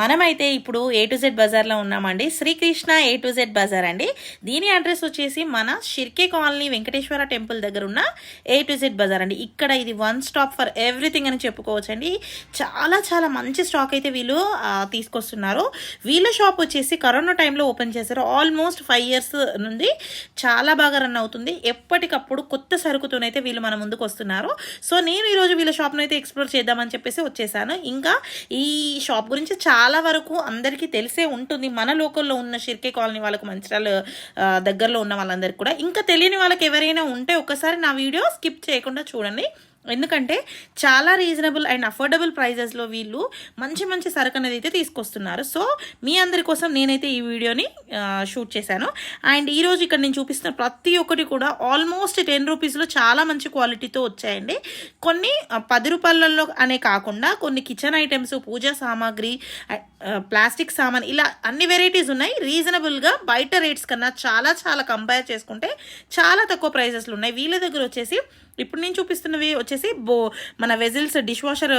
మనమైతే ఇప్పుడు A to Z బజార్లో ఉన్నామండి. Srikrishna A to Z bazaar అండి. దీని అడ్రస్ వచ్చేసి మన షిర్కే కాలనీ వెంకటేశ్వర టెంపుల్ దగ్గర ఉన్న ఏ టు జెడ్ బజార్ అండి. ఇక్కడ ఇది వన్ స్టాప్ ఫర్ ఎవ్రీథింగ్ అని చెప్పుకోవచ్చండి. చాలా చాలా మంచి స్టాక్ అయితే వీళ్ళు తీసుకొస్తున్నారు. వీళ్ళ షాప్ వచ్చేసి కరోనా టైంలో ఓపెన్ చేశారు. ఆల్మోస్ట్ 5 years నుండి చాలా బాగా రన్ అవుతుంది. ఎప్పటికప్పుడు కొత్త సరుకుతోనైతే వీళ్ళు మన ముందుకు వస్తున్నారు. సో నేను ఈరోజు వీళ్ళ షాప్ను అయితే ఎక్స్ప్లోర్ చేద్దామని చెప్పేసి వచ్చేసాను. ఇంకా ఈ షాప్ గురించి చాలా వరకు అందరికీ తెలిసే ఉంటుంది. మన లోకల్లో ఉన్న షిర్కే కాలనీ వాళ్ళకు, మంచిర్యాల దగ్గరలో ఉన్న వాళ్ళందరికీ కూడా. ఇంకా తెలియని వాళ్ళకి ఎవరైనా ఉంటే ఒకసారి నా వీడియో స్కిప్ చేయకుండా చూడండి. ఎందుకంటే చాలా రీజనబుల్ అండ్ అఫోర్డబుల్ ప్రైజెస్లో వీళ్ళు మంచి మంచి సరుకు అనేది అయితే తీసుకొస్తున్నారు. సో మీ అందరి కోసం నేనైతే ఈ వీడియోని షూట్ చేశాను. అండ్ ఈరోజు ఇక్కడ నేను చూపిస్తున్న ప్రతి ఒక్కటి కూడా ఆల్మోస్ట్ 10 రూపీస్లో చాలా మంచి క్వాలిటీతో వచ్చాయండి. కొన్ని 10 రూపాయలలో అనే కాకుండా కొన్ని కిచెన్ ఐటమ్స్, పూజా సామాగ్రి, ప్లాస్టిక్ సామాన్, ఇలా అన్ని వెరైటీస్ ఉన్నాయి. రీజనబుల్గా బయట రేట్స్ కన్నా చాలా చాలా కంపేర్ చేసుకుంటే చాలా తక్కువ ప్రైజెస్లు ఉన్నాయి. వీళ్ళ దగ్గర వచ్చేసి ఇప్పుడు నేను చూపిస్తున్నవి వచ్చేసి మన వెజిల్స్ డిష్ వాషర్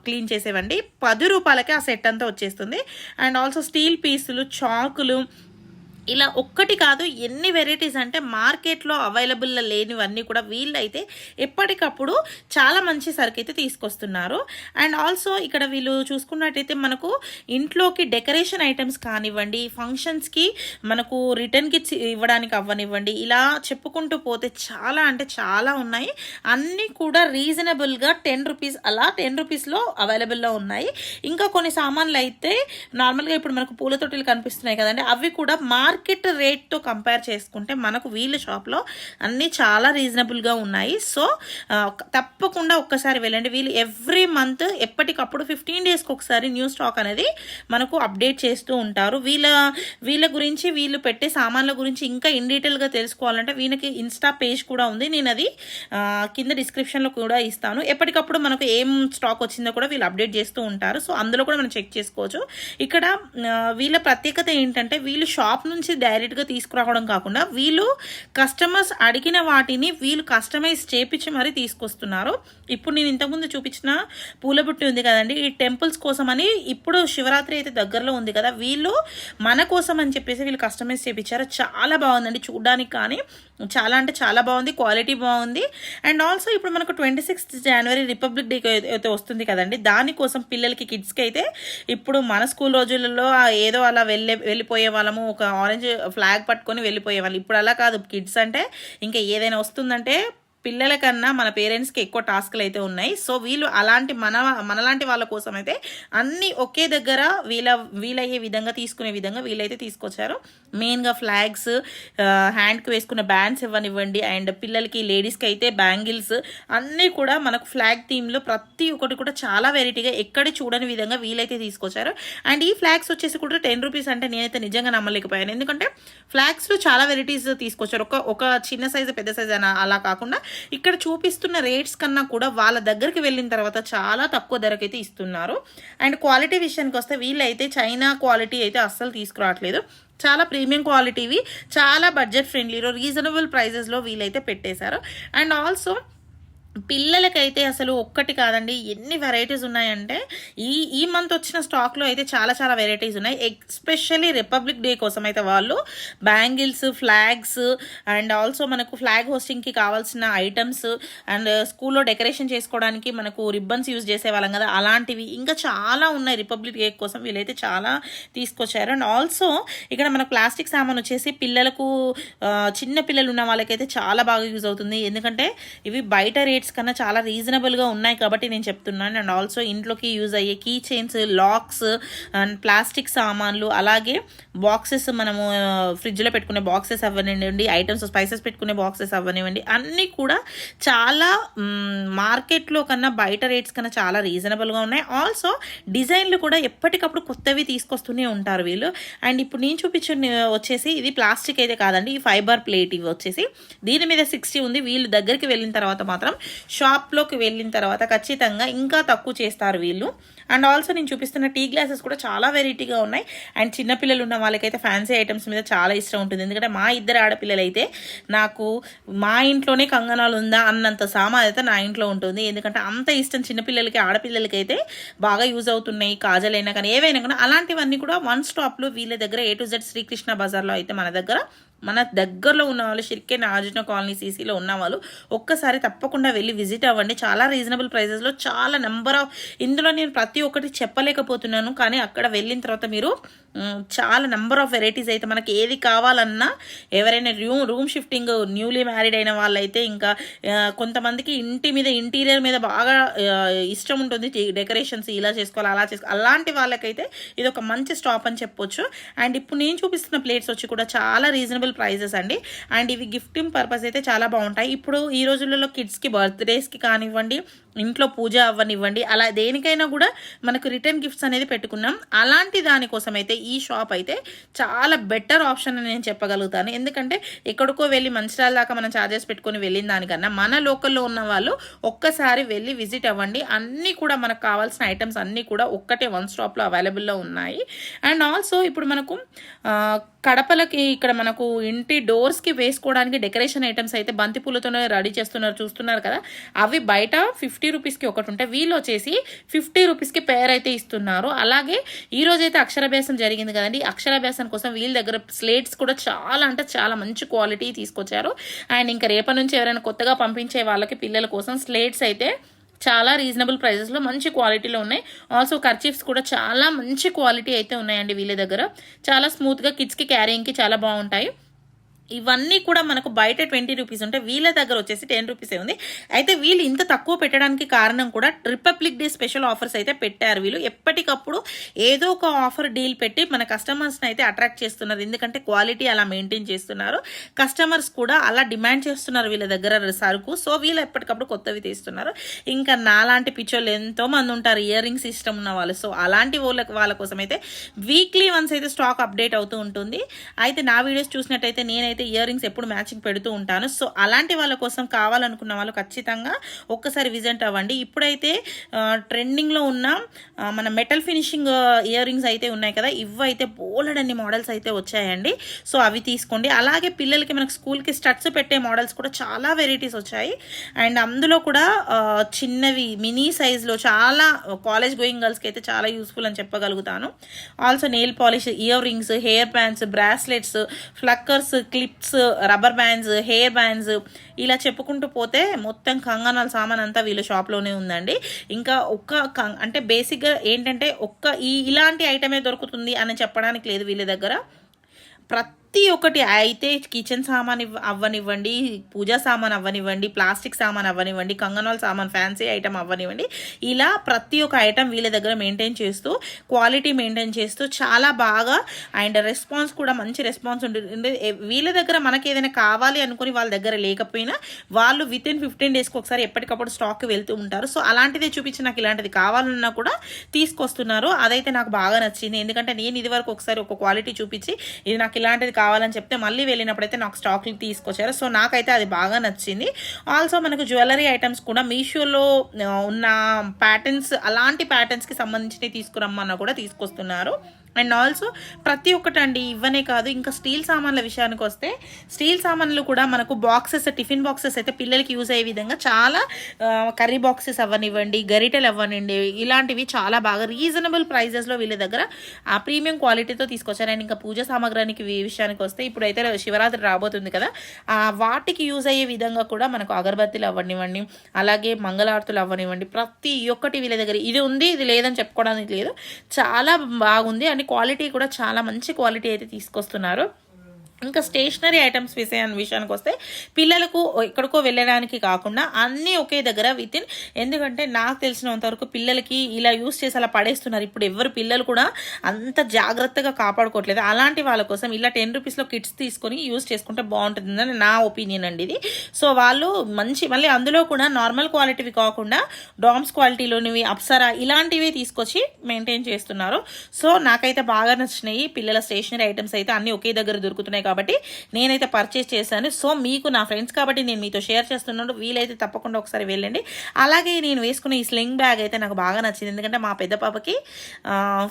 క్లీన్ చేసేవండి. 10 రూపాయలకే ఆ సెట్ అంతా వచ్చేస్తుంది. అండ్ ఆల్సో స్టీల్ పీసులు, చాకులు, ఇలా ఒక్కటి కాదు ఎన్ని వెరైటీస్ అంటే మార్కెట్లో అవైలబుల్ లేనివన్నీ కూడా వీళ్ళైతే ఎప్పటికప్పుడు చాలా మంచి సరుకు అయితే తీసుకొస్తున్నారు. అండ్ ఆల్సో ఇక్కడ వీళ్ళు చూసుకున్నట్టయితే మనకు ఇంట్లోకి డెకరేషన్ ఐటమ్స్ కానివ్వండి, ఫంక్షన్స్కి మనకు రిటర్న్కి ఇవ్వడానికి అవ్వనివ్వండి, ఇలా చెప్పుకుంటూ పోతే చాలా అంటే చాలా ఉన్నాయి. అన్నీ కూడా రీజనబుల్గా 10 రూపీస్, అలా 10 రూపీస్లో అవైలబుల్లో ఉన్నాయి. ఇంకా కొన్ని సామాన్లు అయితే నార్మల్గా ఇప్పుడు మనకు పూల తొట్టిలు కనిపిస్తున్నాయి కదండి, అవి కూడా మార్కెట్ రేట్తో కంపేర్ చేసుకుంటే మనకు వీళ్ళ షాప్లో అన్నీ చాలా రీజనబుల్గా ఉన్నాయి. సో తప్పకుండా ఒక్కసారి వెళ్ళండి. వీళ్ళు ఎవ్రీ మంత్ ఎప్పటికప్పుడు 15 డేస్కి ఒకసారి న్యూ స్టాక్ అనేది మనకు అప్డేట్ చేస్తూ ఉంటారు. వీళ్ళ గురించి, వీళ్ళు పెట్టే సామాన్ల గురించి ఇంకా ఇన్ డీటెయిల్గా తెలుసుకోవాలంటే వీళ్ళకి ఇన్స్టా పేజ్ కూడా ఉంది. నేను అది కింద డిస్క్రిప్షన్లో కూడా ఇస్తాను. ఎప్పటికప్పుడు మనకు ఏం స్టాక్ వచ్చిందో కూడా వీళ్ళు అప్డేట్ చేస్తూ ఉంటారు. సో అందులో కూడా మనం చెక్ చేసుకోవచ్చు. ఇక్కడ వీళ్ళ ప్రత్యేకత ఏంటంటే వీళ్ళు షాప్ నుంచి డైరెక్ట్గా తీసుకురావడం కాకుండా వీళ్ళు కస్టమర్స్ అడిగిన వాటిని వీళ్ళు కస్టమైజ్ చేపించి మరీ తీసుకొస్తున్నారు. ఇప్పుడు నేను ఇంతకుముందు చూపించిన పూలబుట్టి ఉంది కదండి, ఈ టెంపుల్స్ కోసం అని, ఇప్పుడు శివరాత్రి అయితే దగ్గరలో ఉంది కదా, వీళ్ళు మన కోసం అని చెప్పేసి వీళ్ళు కస్టమైజ్ చేపించారు. చాలా బాగుందండి చూడడానికి, కానీ చాలా అంటే చాలా బాగుంది, క్వాలిటీ బాగుంది. అండ్ ఆల్సో ఇప్పుడు మనకు 26th January రిపబ్లిక్ డే అయితే వస్తుంది కదండి, దానికోసం పిల్లలకి, కిడ్స్కి అయితే ఇప్పుడు మన స్కూల్ రోజులలో ఏదో అలా వెళ్ళిపోయే వాళ్ళము, ఒక ఆరెంజ్ ఫ్లాగ్ పట్టుకొని వెళ్ళిపోయేవాళ్ళు. ఇప్పుడు అలా కాదు. కిడ్స్ అంటే ఇంకా ఏదైనా వస్తుందంటే పిల్లల కన్నా మన పేరెంట్స్కి ఎక్కువ టాస్క్లు అయితే ఉన్నాయి. సో వీళ్ళు అలాంటి మనలాంటి వాళ్ళ కోసం అయితే అన్నీ ఒకే దగ్గర వీలయ్యే విధంగా తీసుకునే విధంగా వీళ్ళైతే తీసుకొచ్చారు. మెయిన్గా ఫ్లాగ్స్, హ్యాండ్కి వేసుకున్న బ్యాండ్స్ ఇవ్వనివ్వండి, అండ్ పిల్లలకి, లేడీస్కి అయితే బ్యాంగిల్స్, అన్నీ కూడా మనకు ఫ్లాగ్ థీమ్లో ప్రతి ఒక్కటి కూడా చాలా వెరైటీగా ఎక్కడ చూడని విధంగా వీలైతే తీసుకొచ్చారు. అండ్ ఈ ఫ్లాగ్స్ వచ్చేసి కూడా 10 రూపీస్ అంటే నేనైతే నిజంగా నమ్మలేకపోయాను. ఎందుకంటే ఫ్లాగ్స్లో చాలా వెరైటీస్ తీసుకొచ్చారు. ఒక చిన్న సైజు, పెద్ద సైజు అలా కాకుండా ఇక్కడ చూపిస్తున్న రేట్స్ కన్నా కూడా వాళ్ళ దగ్గరికి వెళ్ళిన తర్వాత చాలా తక్కువ ధరకైతే ఇస్తున్నారు. అండ్ క్వాలిటీ విషయానికి వస్తే వీళ్ళైతే చైనా క్వాలిటీ అయితే అస్సలు తీసుకురావట్లేదు. చాలా ప్రీమియం క్వాలిటీవి, చాలా బడ్జెట్ ఫ్రెండ్లీలో, రీజనబుల్ ప్రైజెస్లో వీళ్ళైతే పెట్టేశారు. అండ్ ఆల్సో పిల్లలకైతే అసలు ఒక్కటి కాదండి, ఎన్ని వెరైటీస్ ఉన్నాయంటే ఈ మంత్ వచ్చిన స్టాక్లో అయితే చాలా చాలా వెరైటీస్ ఉన్నాయి. ఎస్పెషల్లీ రిపబ్లిక్ డే కోసం అయితే వాళ్ళు బ్యాంగిల్స్, ఫ్లాగ్స్, అండ్ ఆల్సో మనకు ఫ్లాగ్ హోస్టింగ్కి కావాల్సిన ఐటమ్స్, అండ్ స్కూల్లో డెకరేషన్ చేసుకోవడానికి మనకు రిబ్బన్స్ యూజ్ చేసేవాళ్ళం కదా, అలాంటివి ఇంకా చాలా ఉన్నాయి. రిపబ్లిక్ డే కోసం వీళ్ళైతే చాలా తీసుకొచ్చారు. అండ్ ఆల్సో ఇక్కడ మనకు ప్లాస్టిక్ సామాన్ వచ్చేసి పిల్లలకు, చిన్న పిల్లలు ఉన్న వాళ్ళకైతే చాలా బాగా యూజ్ అవుతుంది. ఎందుకంటే ఇవి బయట రేట్స్ కన్నా చాలా రీజనబుల్గా ఉన్నాయి కాబట్టి నేను చెప్తున్నాను. అండ్ ఆల్సో ఇంట్లోకి యూజ్ అయ్యే key chains, locks, and plastic సామాన్లు, అలాగే బాక్సెస్, మనము ఫ్రిడ్జ్లో పెట్టుకునే బాక్సెస్ అవ్వనివ్వండి, ఐటమ్స్ స్పైసెస్ పెట్టుకునే బాక్సెస్ అవ్వనివ్వండి, అన్నీ కూడా చాలా మార్కెట్లో కన్నా బయట రేట్స్ కన్నా చాలా రీజనబుల్గా ఉన్నాయి. ఆల్సో డిజైన్లు కూడా ఎప్పటికప్పుడు కొత్తవి తీసుకొస్తూనే ఉంటారు వీళ్ళు. అండ్ ఇప్పుడు నేను చూపించిన వచ్చేసి ఇది ప్లాస్టిక్ అయితే కాదండి, ఈ ఫైబర్ ప్లేట్. ఇవి వచ్చేసి దీని మీద 60 ఉంది. వీళ్ళు దగ్గరికి వెళ్ళిన తర్వాత మాత్రం షాప్లోకి వెళ్ళిన తర్వాత ఖచ్చితంగా ఇంకా తక్కువ చేస్తారు వీళ్ళు. అండ్ ఆల్సో నేను చూపిస్తున్న టీ గ్లాసెస్ కూడా చాలా వెరైటీగా ఉన్నాయి. అండ్ చిన్నపిల్లలు ఉన్న వాళ్ళకైతే ఫ్యాన్సీ ఐటమ్స్ మీద చాలా ఇష్టం ఉంటుంది. ఎందుకంటే మా ఇద్దరు ఆడపిల్లలు అయితే నాకు మా ఇంట్లోనే కంగనాలు ఉందా అన్నంత సామాన్ అయితే నా ఇంట్లో ఉంటుంది. ఎందుకంటే అంత ఇష్టం చిన్నపిల్లలకి, ఆడపిల్లలకి అయితే బాగా యూజ్ అవుతున్నాయి. కాజలైనా కానీ ఏవైనా కానీ అలాంటివన్నీ కూడా వన్ స్టాప్లో వీళ్ళ దగ్గర A to Z శ్రీకృష్ణ బజార్లో అయితే మన దగ్గరలో ఉన్న వాళ్ళు షిర్కే నాగార్జున కాలనీ CCలో ఉన్న వాళ్ళు ఒక్కసారి తప్పకుండా వెళ్ళి విజిట్ అవ్వండి. చాలా రీజనబుల్ ప్రైజెస్లో చాలా నెంబర్ ఆఫ్, ఇందులో నేను ప్రతి ఒక్కటి చెప్పలేకపోతున్నాను, కానీ అక్కడ వెళ్ళిన తర్వాత మీరు చాలా నెంబర్ ఆఫ్ వెరైటీస్ అయితే మనకి ఏది కావాలన్నా, ఎవరైనా రూమ్ షిఫ్టింగ్ న్యూలీ మ్యారీడ్ అయిన వాళ్ళైతే, ఇంకా కొంతమందికి ఇంటి మీద ఇంటీరియర్ మీద బాగా ఇష్టం ఉంటుంది, డెకరేషన్స్ ఇలా చేసుకోవాలి అలా చేసుకోవాలి, అలాంటి వాళ్ళకైతే ఇది ఒక మంచి స్టాప్ అని చెప్పొచ్చు. అండ్ ఇప్పుడు నేను చూపిస్తున్న ప్లేట్స్ వచ్చి కూడా చాలా రీజనబుల్ ప్రైజెస్ అండి. అండ్ ఇవి గిఫ్టింగ్ పర్పస్ అయితే చాలా బాగుంటాయి. ఇప్పుడు ఈ రోజులలో కిడ్స్కి బర్త్డేస్కి కానివ్వండి, ఇంట్లో పూజ అవ్వనివ్వండి, అలా దేనికైనా కూడా మనకు రిటర్న్ గిఫ్ట్స్ అనేది పెట్టుకున్నాం. అలాంటి దానికోసం అయితే ఈ షాప్ అయితే చాలా బెటర్ ఆప్షన్ అని నేను చెప్పగలుగుతాను. ఎందుకంటే ఎక్కడికో వెళ్ళి మంచిర్యాల దాకా మనం ఛార్జెస్ పెట్టుకొని వెళ్ళిన దానికన్నా మన లోకల్లో ఉన్న వాళ్ళు ఒక్కసారి వెళ్ళి విజిట్ అవ్వండి. అన్నీ కూడా మనకు కావాల్సిన ఐటమ్స్ అన్నీ కూడా ఒక్కటే వన్ స్టాప్లో అవైలబుల్లో ఉన్నాయి. అండ్ ఆల్సో ఇప్పుడు మనకు కడపలకి ఇక్కడ మనకు ఇంటి డోర్స్కి వేసుకోవడానికి డెకరేషన్ ఐటమ్స్ అయితే బంతిపూలతోనే రెడీ చేస్తున్నారు, చూస్తున్నారు కదా. అవి బయట 50 రూపీస్కి ఒకటి ఉంటే వీళ్ళు వచ్చేసి 50 రూపీస్కి పేర్ అయితే ఇస్తున్నారు. అలాగే ఈ రోజు అయితే అక్షరాభ్యాసం జరిగింది కదండి, అక్షరాభ్యాసం కోసం వీళ్ళ దగ్గర స్లేట్స్ కూడా చాలా అంటే చాలా మంచి క్వాలిటీ తీసుకొచ్చారు. అండ్ ఇంకా రేపటి నుంచి ఎవరైనా కొత్తగా పంపించే వాళ్ళకి పిల్లల కోసం స్లేట్స్ అయితే చాలా రీజనబుల్ ప్రైజెస్లో మంచి క్వాలిటీలో ఉన్నాయి. ఆల్సో కర్చీఫ్స్ కూడా చాలా మంచి క్వాలిటీ అయితే ఉన్నాయండి వీళ్ళ దగ్గర. చాలా స్మూత్గా కిడ్స్కి క్యారింగ్కి చాలా బాగుంటాయి. ఇవన్నీ కూడా మనకు బయట 20 రూపీస్ ఉంటే వీళ్ళ దగ్గర వచ్చేసి 10 రూపీసే ఉంది. అయితే వీళ్ళు ఇంత తక్కువ పెట్టడానికి కారణం కూడా రిపబ్లిక్ డే స్పెషల్ ఆఫర్స్ అయితే పెట్టారు. వీళ్ళు ఎప్పటికప్పుడు ఏదో ఒక ఆఫర్ డీల్ పెట్టి మన కస్టమర్స్ని అయితే అట్రాక్ట్ చేస్తున్నారు. ఎందుకంటే క్వాలిటీ అలా మెయింటైన్ చేస్తున్నారు, కస్టమర్స్ కూడా అలా డిమాండ్ చేస్తున్నారు వీళ్ళ దగ్గర సరుకు. సో వీళ్ళు ఎప్పటికప్పుడు కొత్తవి తీస్తున్నారు. ఇంకా నాలాంటి పిచ్చోళ్ళు ఎంతో మంది ఉంటారు, ఇయర్ రింగ్స్ ఇష్టం ఉన్న వాళ్ళు. సో అలాంటి వాళ్ళ కోసం అయితే వీక్లీ వన్స్ అయితే స్టాక్ అప్డేట్ అవుతూ ఉంటుంది. అయితే నా వీడియోస్ చూసినట్టయితే నేనైతే ఇయర్ రింగ్స్ ఎప్పుడు మ్యాచింగ్ పెడుతూ ఉంటాను. సో అలాంటి వాళ్ళ కోసం కావాలనుకున్న వాళ్ళు ఖచ్చితంగా ఒక్కసారి విజిట్ అవ్వండి. ఇప్పుడైతే ట్రెండింగ్లో ఉన్న మన మెటల్ ఫినిషింగ్ ఇయర్ రింగ్స్ అయితే ఉన్నాయి కదా, ఇవైతే బోలెడన్ని మోడల్స్ అయితే వచ్చాయండి. సో అవి తీసుకోండి. అలాగే పిల్లలకి మనకు స్కూల్కి స్టడ్స్ పెట్టే మోడల్స్ కూడా చాలా వెరైటీస్ వచ్చాయి. అండ్ అందులో కూడా చిన్నవి మినీ సైజ్లో చాలా కాలేజ్ గోయింగ్ గర్ల్స్కి అయితే చాలా యూస్ఫుల్ అని చెప్పగలుగుతాను. Also nail polish, earrings, hair bands, bracelets, ఫ్లక్కర్స్, clips, rubber bands, hair bands, ఇలా చెప్పుకుంటూ పోతే మొత్తం కంగనాల సామాన్ అంతా వీళ్ళ షాప్లోనే ఉందండి. ఇంకా అంటే బేసిక్గా ఏంటంటే ఇలాంటి ఐటమే దొరుకుతుంది అని చెప్పడానికి లేదు వీళ్ళ దగ్గర. ప్రతి ఒక్కటి అయితే కిచెన్ సామాన్ అవ్వనివ్వండి, పూజా సామాన్ అవ్వనివ్వండి, ప్లాస్టిక్ సామాన్ అవ్వనివ్వండి, కంగనాల సామాన్ ఫ్యాన్సీ ఐటమ్ అవ్వనివ్వండి, ఇలా ప్రతి ఒక్క ఐటమ్ వీళ్ళ దగ్గర మెయింటైన్ చేస్తూ క్వాలిటీ మెయింటైన్ చేస్తూ చాలా బాగా అండ్ రెస్పాన్స్ కూడా మంచి రెస్పాన్స్ ఉంటుంది. వీళ్ళ దగ్గర మనకి ఏదైనా కావాలి అనుకుని వాళ్ళ దగ్గర లేకపోయినా వాళ్ళు విత్ ఇన్ 15 డేస్కి ఒకసారి ఎప్పటికప్పుడు స్టాక్ వెళ్తూ ఉంటారు. సో అలాంటిదే చూపించి నాకు ఇలాంటిది కావాలన్నా కూడా తీసుకొస్తున్నారు. అదైతే నాకు బాగా నచ్చింది. ఎందుకంటే నేను ఇది వరకు ఒకసారి ఒక క్వాలిటీ చూపించి ఇది నాకు ఇలాంటిది కావాలని చెప్తే మళ్ళీ వెళ్ళినప్పుడైతే నాకు స్టాక్లు తీసుకొచ్చారు. సో నాకైతే అది బాగా నచ్చింది. ఆల్సో మనకు జ్యువెలరీ ఐటమ్స్ కూడా మీషోలో ఉన్న ప్యాటర్న్స్, అలాంటి ప్యాటర్న్స్కి సంబంధించినవి తీసుకురమ్మన్నా కూడా తీసుకొస్తున్నారు. అండ్ ఆల్సో ప్రతి ఒక్కటి అండి, ఇవ్వనే కాదు, ఇంకా స్టీల్ సామాన్ల విషయానికి వస్తే స్టీల్ సామాన్లు కూడా మనకు బాక్సెస్, టిఫిన్ బాక్సెస్ అయితే పిల్లలకి యూజ్ అయ్యే విధంగా చాలా కర్రీ బాక్సెస్ అవ్వనివ్వండి, గరిటెలు అవ్వనివ్వండి, ఇలాంటివి చాలా బాగా రీజనబుల్ ప్రైజెస్లో వీళ్ళ దగ్గర ఆ ప్రీమియం క్వాలిటీతో తీసుకొచ్చారు. అండ్ ఇంకా పూజ సామాగ్రానికి విషయానికి వస్తే ఇప్పుడైతే శివరాత్రి రాబోతుంది కదా, వాటికి యూజ్ అయ్యే విధంగా కూడా మనకు అగరబత్తీలు అవ్వనివ్వండి, అలాగే మంగళారతులు అవ్వనివ్వండి, ప్రతి ఒక్కటి వీళ్ళ దగ్గర ఇది ఉంది ఇది లేదని చెప్పుకోవడానికి లేదు, చాలా బాగుంది. అండ్ క్వాలిటీ కూడా చాలా మంచి క్వాలిటీ అయితే తీసుకొస్తున్నారు. ఇంకా స్టేషనరీ ఐటమ్స్ విషయానికి వస్తే పిల్లలకు ఎక్కడికో వెళ్ళడానికి కాకుండా అన్నీ ఒకే దగ్గర ఎందుకంటే నాకు తెలిసినంతవరకు పిల్లలకి ఇలా యూస్ చేసి అలా పడేస్తున్నారు. ఇప్పుడు ఎవరు పిల్లలు కూడా అంత జాగ్రత్తగా కాపాడుకోవట్లేదు. అలాంటి వాళ్ళ కోసం ఇలా 10 రూపీస్లో కిట్స్ తీసుకొని యూస్ చేసుకుంటే బాగుంటుందని నా ఒపీనియన్ అండి ఇది. సో వాళ్ళు మళ్ళీ అందులో కూడా నార్మల్ క్వాలిటీవి కాకుండా డామ్స్ క్వాలిటీలోనివి, అప్సరా ఇలాంటివి తీసుకొచ్చి మెయింటైన్ చేస్తున్నారు. సో నాకైతే బాగా నచ్చినాయి. పిల్లల స్టేషనరీ ఐటమ్స్ అయితే అన్నీ ఒకే దగ్గర దొరుకుతున్నాయి కాబట్టి నేనైతే పర్చేస్ చేశాను. సో మీకు నా ఫ్రెండ్స్ కాబట్టి నేను మీతో షేర్ చేస్తున్నాను, వీలైతే తప్పకుండా ఒకసారి వెళ్ళండి. అలాగే నేను వేసుకున్న ఈ స్లింగ్ బ్యాగ్ అయితే నాకు బాగా నచ్చింది, ఎందుకంటే మా పెద్ద పాపకి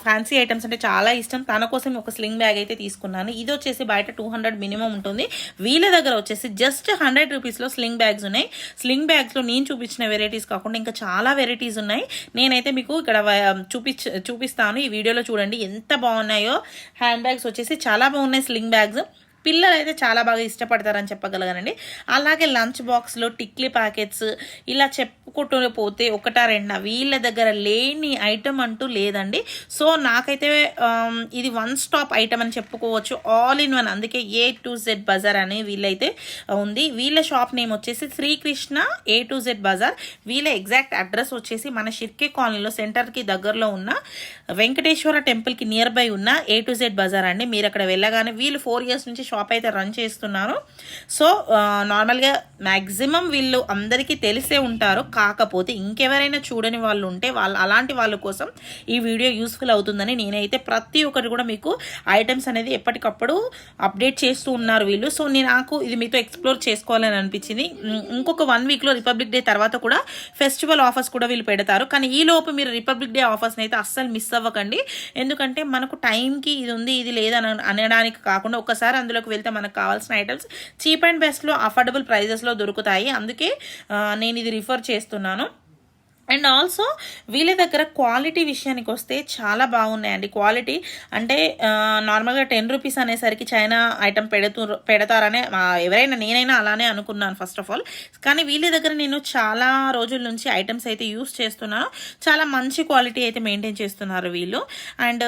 ఫ్యాన్సీ ఐటమ్స్ అంటే చాలా ఇష్టం. తన కోసం ఒక స్లింగ్ బ్యాగ్ అయితే తీసుకున్నాను. ఇది వచ్చేసి బయట 200 మినిమం ఉంటుంది, వీళ్ళ దగ్గర వచ్చేసి జస్ట్ 100 రూపీస్లో స్లింగ్ బ్యాగ్స్ ఉన్నాయి. స్లింగ్ బ్యాగ్స్లో నేను చూపించిన వెరైటీస్ కాకుండా ఇంకా చాలా వెరైటీస్ ఉన్నాయి. నేనైతే మీకు ఇక్కడ చూపిస్తాను, ఈ వీడియోలో చూడండి ఎంత బాగున్నాయో. హ్యాండ్ బ్యాగ్స్ వచ్చేసి చాలా బాగున్నాయి. స్లింగ్ బ్యాగ్స్ పిల్లలు అయితే చాలా బాగా ఇష్టపడతారని చెప్పగలగానండి. అలాగే లంచ్ బాక్స్లో టిక్లీ ప్యాకెట్స్ ఇలా చెప్పుకుంటూ పోతే ఒకటా రెండా వీళ్ళ దగ్గర లేని ఐటమ్ అంటూ లేదండి. సో నాకైతే ఇది వన్ స్టాప్ ఐటమ్ అని చెప్పుకోవచ్చు, ఆల్ ఇన్ వన్. అందుకే A to Z బజార్ అని వీళ్ళైతే ఉంది. వీళ్ళ షాప్ నేమ్ వచ్చేసి Srikrishna A to Z Bazar. వీళ్ళ ఎగ్జాక్ట్ అడ్రస్ వచ్చేసి మన షిర్కే కాలనీలో సెంటర్కి దగ్గరలో ఉన్న వెంకటేశ్వర టెంపుల్కి నియర్ బై ఉన్న A to Z బజార్ అండి. మీరు అక్కడ వెళ్ళగానే వీళ్ళు 4 years నుంచి షాప్ అయితే రన్ చేస్తున్నారు. సో నార్మల్గా మ్యాక్సిమం వీళ్ళు అందరికీ తెలిసే ఉంటారు, కాకపోతే ఇంకెవరైనా చూడని వాళ్ళు ఉంటే అలాంటి వాళ్ళ కోసం ఈ వీడియో యూస్ఫుల్ అవుతుందని నేనైతే ప్రతి ఒక్కటి కూడా మీకు ఐటమ్స్ అనేది ఎప్పటికప్పుడు అప్డేట్ చేస్తూ ఉన్నారు వీళ్ళు. సో నాకు ఇది మీతో ఎక్స్ప్లోర్ చేసుకోవాలని అనిపించింది. ఇంకొక 1 వీక్లో రిపబ్లిక్ డే తర్వాత కూడా ఫెస్టివల్ ఆఫర్స్ కూడా వీళ్ళు పెడతారు, కానీ ఈ లోపు మీరు రిపబ్లిక్ డే ఆఫర్స్ని అయితే అస్సలు మిస్ అవ్వకండి. ఎందుకంటే మనకు టైంకి ఇది ఉంది ఇది లేదని అనడానికి కాకుండా ఒకసారి అందులోకి వెళ్తే మనకు కావాల్సిన ఐటమ్స్ చీప్ అండ్ బెస్ట్లో అఫోర్డబుల్ ప్రైజెస్లో దొరుకుతాయి. అందుకే నేను ఇది రిఫర్ చేస్తున్నాను. అండ్ ఆల్సో వీళ్ళ దగ్గర క్వాలిటీ విషయానికి వస్తే చాలా బాగున్నాయండి. క్వాలిటీ అంటే నార్మల్గా 10 రూపీస్ అనేసరికి చైనా ఐటమ్ పెడతారనే ఎవరైనా నేనైనా అలానే అనుకున్నాను ఫస్ట్ ఆఫ్ ఆల్. కానీ వీళ్ళ దగ్గర నేను చాలా రోజుల నుంచి ఐటమ్స్ అయితే యూస్ చేస్తున్నాను, చాలా మంచి క్వాలిటీ అయితే మెయింటైన్ చేస్తున్నారు వీళ్ళు. అండ్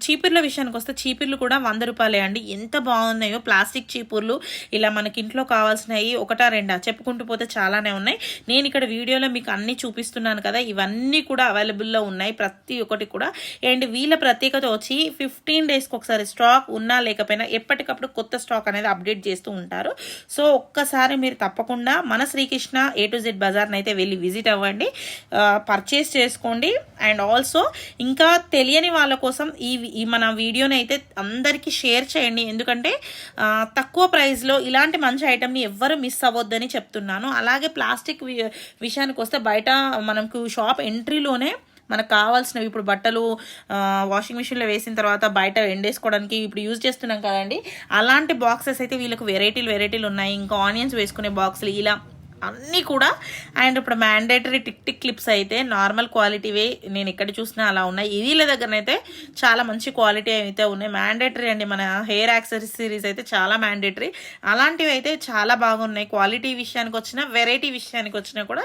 చీపుర్ల విషయానికి వస్తే చీపుర్లు కూడా 100 రూపాయలే అండి. ఎంత బాగున్నాయో ప్లాస్టిక్ చీపుర్లు, ఇలా మనకి ఇంట్లో కావాల్సినవి ఒకటా రెండా చెప్పుకుంటూ పోతే చాలానే ఉన్నాయి. నేను ఇక్కడ వీడియోలో మీకు అన్ని చూపిస్తున్నాను కదా, ఇవన్నీ కూడా అవైలబుల్లో ఉన్నాయి ప్రతి ఒక్కటి కూడా. అండ్ వీళ్ళ ప్రత్యేకత వచ్చి 15 డేస్కి ఒకసారి స్టాక్ ఉన్నా లేకపోయినా ఎప్పటికప్పుడు కొత్త స్టాక్ అనేది అప్డేట్ చేస్తూ ఉంటారు. సో ఒక్కసారి మీరు తప్పకుండా మన శ్రీకృష్ణ A to Z బజార్ని అయితే వెళ్ళి విజిట్ అవ్వండి, పర్చేస్ చేసుకోండి. అండ్ ఆల్సో ఇంకా తెలియని వాళ్ళ కోసం ఈ మన వీడియోని అయితే అందరికీ షేర్ చేయండి, ఎందుకంటే తక్కువ ప్రైస్లో ఇలాంటి మంచి ఐటమ్ని ఎవ్వరు మిస్ అవ్వద్దని చెప్తున్నాను. అలాగే ప్లాస్టిక్ విషయానికి వస్తే బయట మనకు షాప్ ఎంట్రీలోనే మనకు కావాల్సినవి ఇప్పుడు బట్టలు వాషింగ్ మిషన్లో వేసిన తర్వాత బయట ఎండేసుకోవడానికి ఇప్పుడు యూజ్ చేస్తున్నాం కదండి, అలాంటి బాక్సెస్ అయితే వీళ్ళకు వెరైటీలు ఉన్నాయి. ఇంకా ఆనియన్స్ వేసుకునే బాక్సులు ఇలా అన్నీ కూడా. అండ్ ఇప్పుడు మ్యాండేటరీ టిక్ క్లిప్స్ అయితే నార్మల్ క్వాలిటీవే నేను ఎక్కడ చూసినా అలా ఉన్నాయి. వీళ్ళ దగ్గరనైతే చాలా మంచి క్వాలిటీ అయితే ఉన్నాయి. మ్యాండేటరీ అండి, మన హెయిర్ యాక్సెసరీస్ అయితే చాలా మ్యాండేటరీ, అలాంటివి అయితే చాలా బాగున్నాయి. క్వాలిటీ విషయానికి వచ్చినా వెరైటీ విషయానికి వచ్చినా కూడా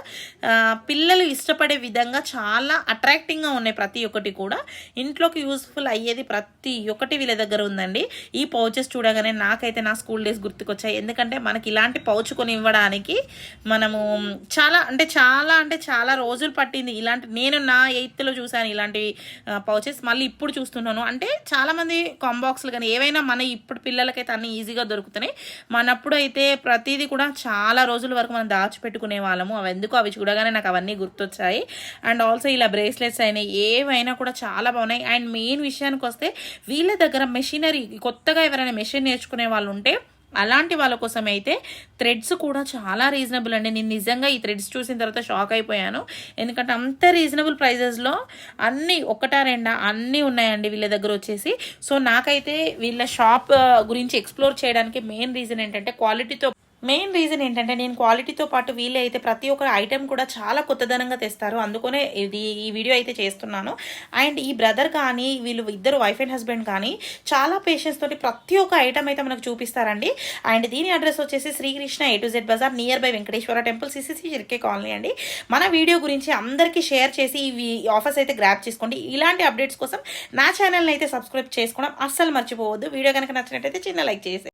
పిల్లలు ఇష్టపడే విధంగా చాలా అట్రాక్టింగ్గా ఉన్నాయి. ప్రతి ఒక్కటి కూడా ఇంట్లోకి యూస్ఫుల్ అయ్యేది ప్రతి ఒక్కటి వీళ్ళ దగ్గర ఉందండి. ఈ పౌచెస్ చూడగానే నాకైతే నా స్కూల్ డేస్ గుర్తుకొచ్చాయి, ఎందుకంటే మనకి ఇలాంటి పౌచ్ కొని ఇవ్వడానికి మనము చాలా రోజులు పట్టింది. ఇలాంటి నేను నా 8th చూశాను ఇలాంటి పౌచెస్, మళ్ళీ ఇప్పుడు చూస్తున్నాను. అంటే చాలామంది కాంబాక్స్లు కానీ ఏవైనా మన ఇప్పుడు పిల్లలకైతే అన్నీ ఈజీగా దొరుకుతున్నాయి. మనప్పుడు అయితే ప్రతిదీ కూడా చాలా రోజుల వరకు మనం దాచిపెట్టుకునే వాళ్ళము. అవి చూడగానే నాకు అవన్నీ గుర్తొచ్చాయి. అండ్ ఆల్సో ఇలా బ్రేస్లెట్స్ అయినాయి, ఏవైనా కూడా చాలా బాగున్నాయి. అండ్ మెయిన్ విషయానికి వస్తే వీళ్ళ దగ్గర మెషినరీ, కొత్తగా ఎవరైనా మెషిన్ నేర్చుకునే వాళ్ళు ఉంటే అలాంటి వాళ్ళ కోసం అయితే థ్రెడ్స్ కూడా చాలా రీజనబుల్ అండి. నేను నిజంగా ఈ థ్రెడ్స్ చూసిన తర్వాత షాక్ అయిపోయాను, ఎందుకంటే అంత రీజనబుల్ ప్రైజెస్లో అన్నీ ఒకటా రెండా అన్నీ ఉన్నాయండి వీళ్ళ దగ్గర వచ్చేసి. సో నాకైతే వీళ్ళ షాప్ గురించి ఎక్స్ప్లోర్ చేయడానికి మెయిన్ రీజన్ ఏంటంటే నేను క్వాలిటీతో పాటు వీళ్ళే అయితే ప్రతి ఒక్క ఐటెం కూడా చాలా కొత్తదనంగా తెస్తారు, అందుకనే ఈ వీడియో అయితే చేస్తున్నాను. అండ్ ఈ బ్రదర్ కానీ వీళ్ళు ఇద్దరు వైఫ్ అండ్ హస్బెండ్ కానీ చాలా పేషెన్స్ తోటి ప్రతి ఒక్క ఐటమ్ అయితే మనకు చూపిస్తారండి. అండ్ దీని అడ్రస్ వచ్చేసి Srikrishna A to Z bazaar near by Venkateswara temple, CCC Shirke colony అండి. మన వీడియో గురించి అందరికీ షేర్ చేసి ఈ ఆఫర్స్ అయితే గ్రాప్ చేసుకోండి. ఇలాంటి అప్డేట్స్ కోసం నా ఛానల్ని అయితే సబ్స్క్రైబ్ చేసుకోవడం అస్సలు మర్చిపోవద్దు. వీడియో కనుక నచ్చినట్టయితే చిన్న లైక్ చేసి